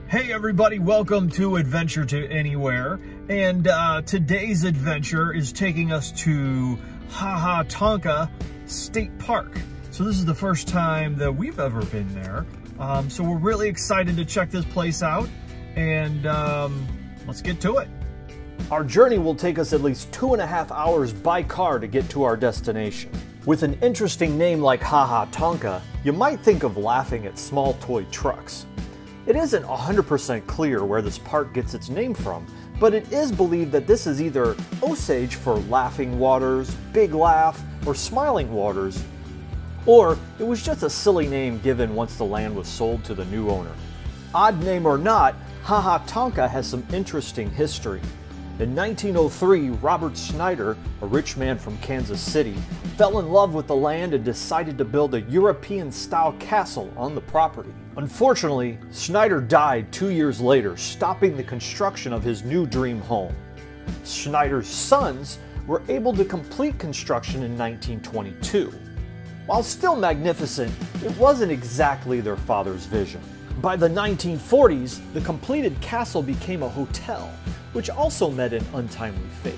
Hey everybody, welcome to Adventure to Anywhere, and today's adventure is taking us to Tonka State Park. So this is the first time that we've ever been there, so we're really excited to check this place out, and let's get to it. Our journey will take us at least 2.5 hours by car to get to our destination. With an interesting name like Tonka, you might think of laughing at small toy trucks. It isn't 100% clear where this park gets its name from, but it is believed that this is either Osage for laughing waters, big laugh, or smiling waters, or it was just a silly name given once the land was sold to the new owner. Odd name or not, Tonka has some interesting history. In 1903, Robert Snyder, a rich man from Kansas City, fell in love with the land and decided to build a European-style castle on the property. Unfortunately, Snyder died 2 years later, stopping the construction of his new dream home. Snyder's sons were able to complete construction in 1922. While still magnificent, it wasn't exactly their father's vision. By the 1940s, the completed castle became a hotel, which also met an untimely fate.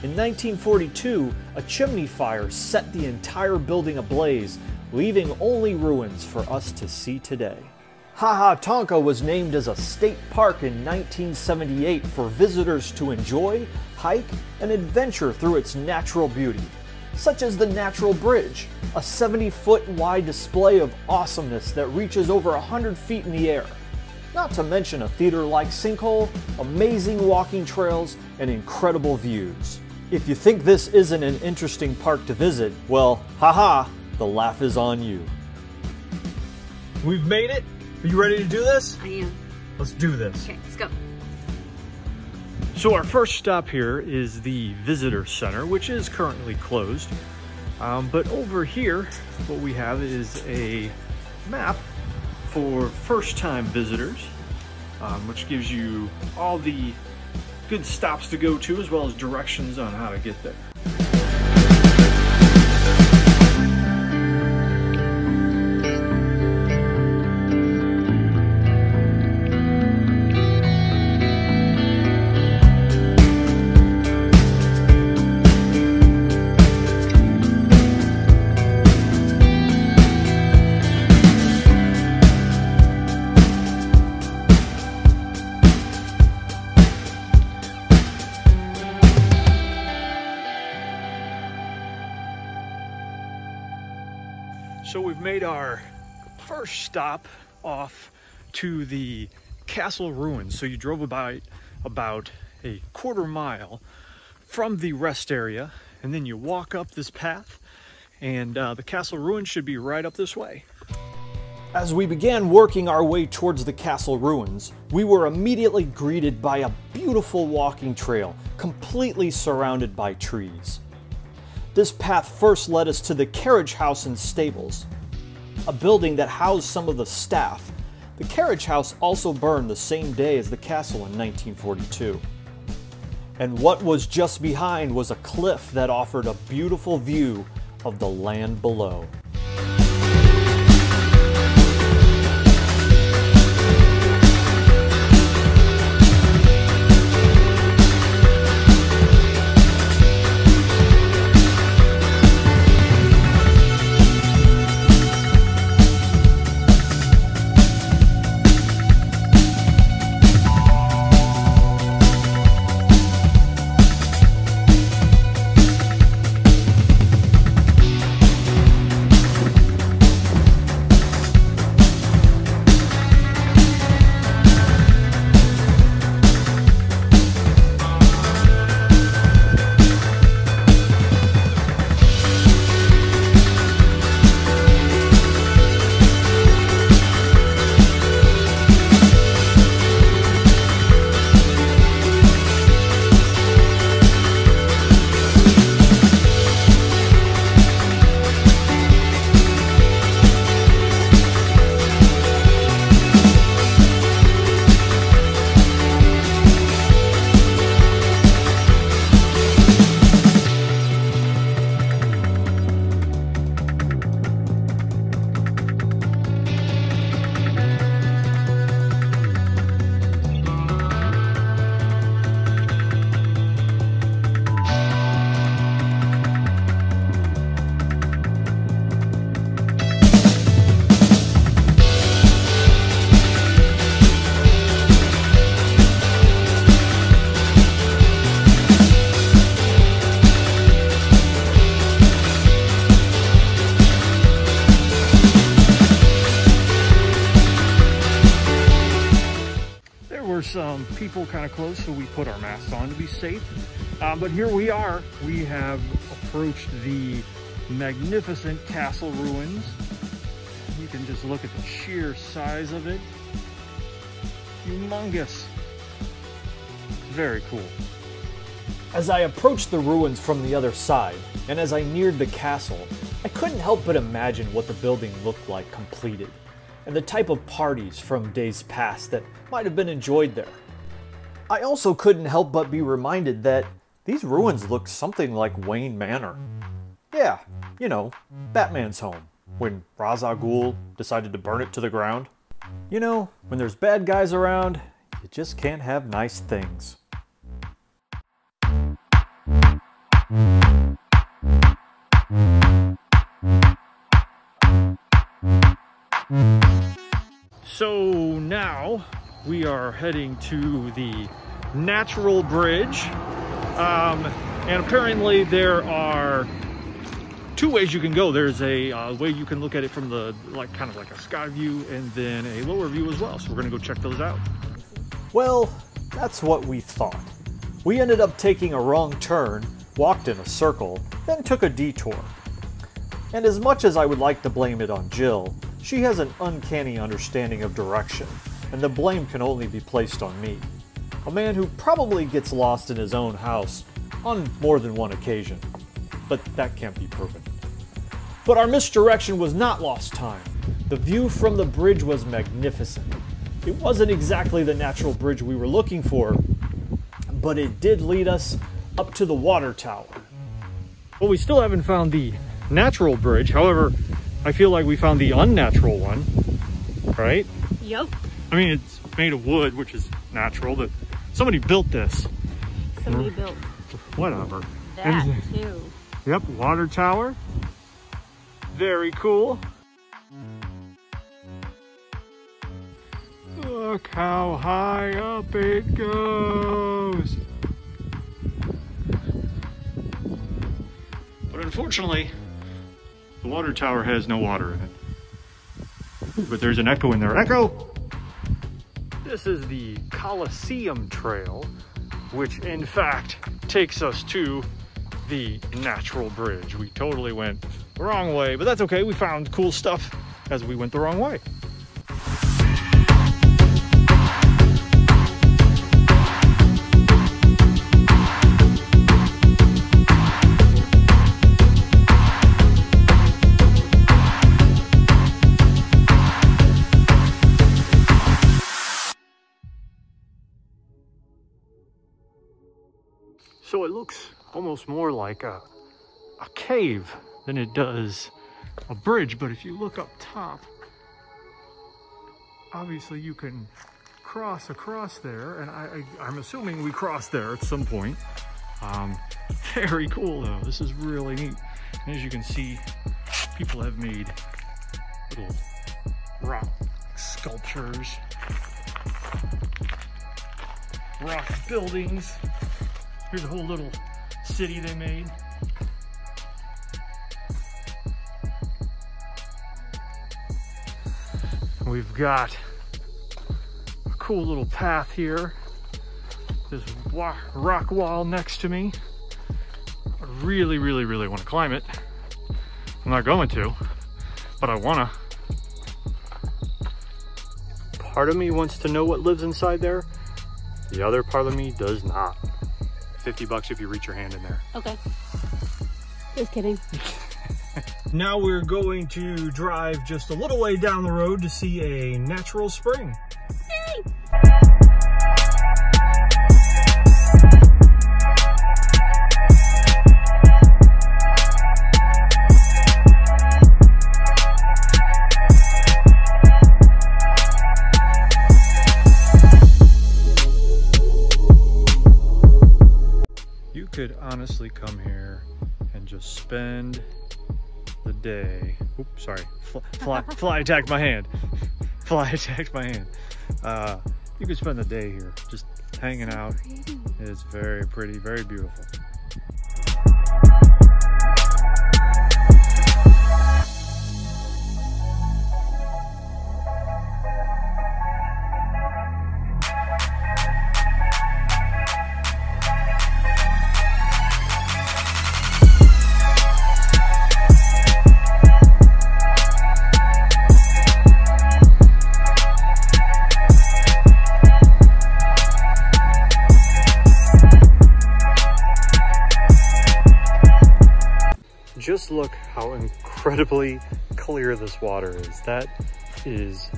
In 1942, a chimney fire set the entire building ablaze, leaving only ruins for us to see today. Tonka was named as a state park in 1978 for visitors to enjoy, hike, and adventure through its natural beauty, such as the Natural Bridge, a 70-foot wide display of awesomeness that reaches over 100 feet in the air. Not to mention a theater-like sinkhole, amazing walking trails, and incredible views. If you think this isn't an interesting park to visit, well, the laugh is on you. We've made it. Are you ready to do this? I am. Let's do this. Okay, let's go. So our first stop here is the Visitor Center, which is currently closed. But over here, what we have is a map for first-time visitors, which gives you all the good stops to go to, as well as directions on how to get there. So we've made our first stop off to the castle ruins. So you drove about a quarter mile from the rest area, and then you walk up this path, and the castle ruins should be right up this way. As we began working our way towards the castle ruins, we were immediately greeted by a beautiful walking trail, completely surrounded by trees. This path first led us to the carriage house and stables, a building that housed some of the staff. The carriage house also burned the same day as the castle in 1942. And what was just behind was a cliff that offered a beautiful view of the land below. were some people kind of close, so we put our masks on to be safe. But here we are. We have approached the magnificent castle ruins. You can just look at the sheer size of it. Humongous. Very cool. As I approached the ruins from the other side, and as I neared the castle, I couldn't help but imagine what the building looked like completed, and the type of parties from days past that might have been enjoyed there. I also couldn't help but be reminded that these ruins look something like Wayne Manor. Yeah, you know, Batman's home, when Ra's al Ghul decided to burn it to the ground. You know, when there's bad guys around, you just can't have nice things. So now we are heading to the natural bridge, and apparently there are two ways you can go. There's a way you can look at it from the kind of like a sky view, and then a lower view as well. So we're gonna go check those out. Well, that's what we thought. We ended up taking a wrong turn, walked in a circle, then took a detour. And as much as I would like to blame it on Jill, she has an uncanny understanding of direction, and the blame can only be placed on me, a man who probably gets lost in his own house on more than one occasion, but that can't be proven. But our misdirection was not lost time. The view from the bridge was magnificent. It wasn't exactly the natural bridge we were looking for, but it did lead us up to the water tower. Well, we still haven't found the natural bridge. However, I feel like we found the unnatural one, right? Yep. I mean, it's made of wood, which is natural, but somebody built this. Somebody built whatever. that too. Yep, water tower. Very cool. Look how high up it goes. But unfortunately, the water tower has no water in it. But there's an echo in there. Echo! This is the Colosseum Trail, which in fact takes us to the natural bridge. We totally went the wrong way, but that's okay. We found cool stuff as we went the wrong way. So it looks almost more like a cave than it does a bridge, but if you look up top, obviously you can cross across there, and I'm assuming we crossed there at some point. Very cool though. This is really neat. And as you can see, people have made little rock sculptures, rock buildings. Here's a whole little city they made. We've got a cool little path here. This rock wall next to me. I really, really, really want to climb it. I'm not going to, but I wanna. Part of me wants to know what lives inside there. The other part of me does not. $50 if you reach your hand in there. Okay. Just kidding. Now we're going to drive just a little way down the road to see a natural spring. Yay! You could honestly come here and just spend the day. Oops, sorry. Fly attacked my hand. Fly attacked my hand. You could spend the day here just hanging out. It's very pretty, very beautiful. how incredibly clear this water is. That is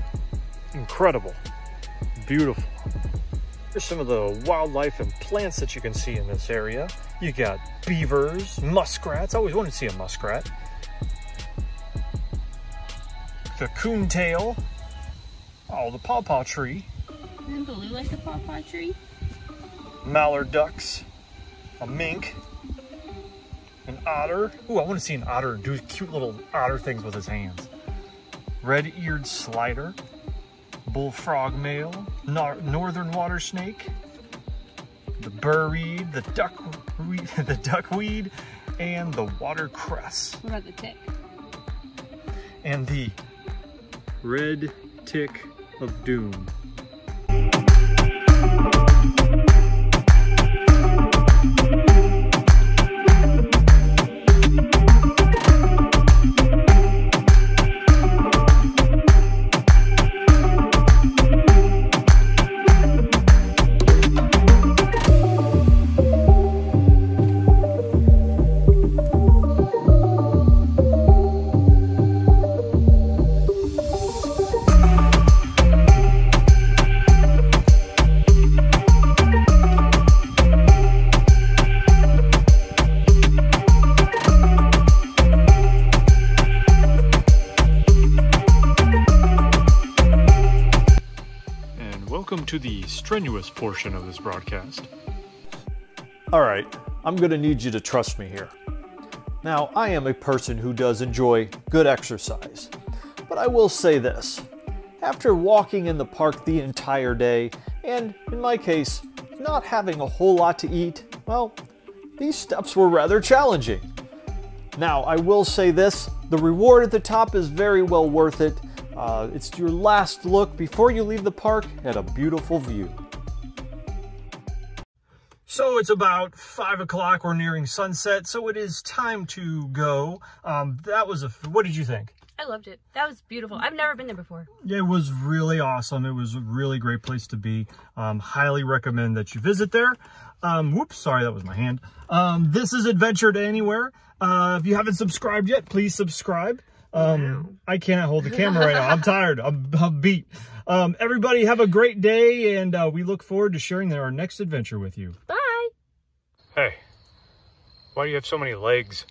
incredible. Beautiful. Here's some of the wildlife and plants that you can see in this area. You got beavers, muskrats. I always wanted to see a muskrat. The coontail. Oh, the pawpaw tree. Isn't blue like a pawpaw tree? Mallard ducks. A mink. An otter. Ooh, I want to see an otter do cute little otter things with his hands. Red-eared slider. Bullfrog male. Northern water snake. The burrweed, the duckweed, and the watercress. What about the tick? And the red tick of doom. Welcome to the strenuous portion of this broadcast. All right, I'm gonna need you to trust me here. Now, I am a person who does enjoy good exercise, but I will say this. After walking in the park the entire day, and in my case, not having a whole lot to eat, well, these steps were rather challenging. Now, I will say this, the reward at the top is very well worth it. It's your last look before you leave the park at a beautiful view. So it's about 5 o'clock, we're nearing sunset, so it is time to go. What did you think? I loved it. That was beautiful. I've never been there before. Yeah, it was really awesome. It was a really great place to be. Highly recommend that you visit there. Whoops, sorry, that was my hand. This is Adventure to Anywhere. If you haven't subscribed yet, please subscribe. I cannot hold the camera right now. I'm tired. I'm beat. Everybody have a great day, and we look forward to sharing our next adventure with you. Bye. Hey, why do you have so many legs?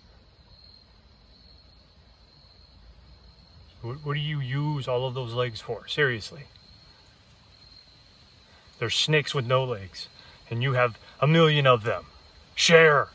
What do you use all of those legs for? Seriously. There's snakes with no legs, and you have a million of them. Share.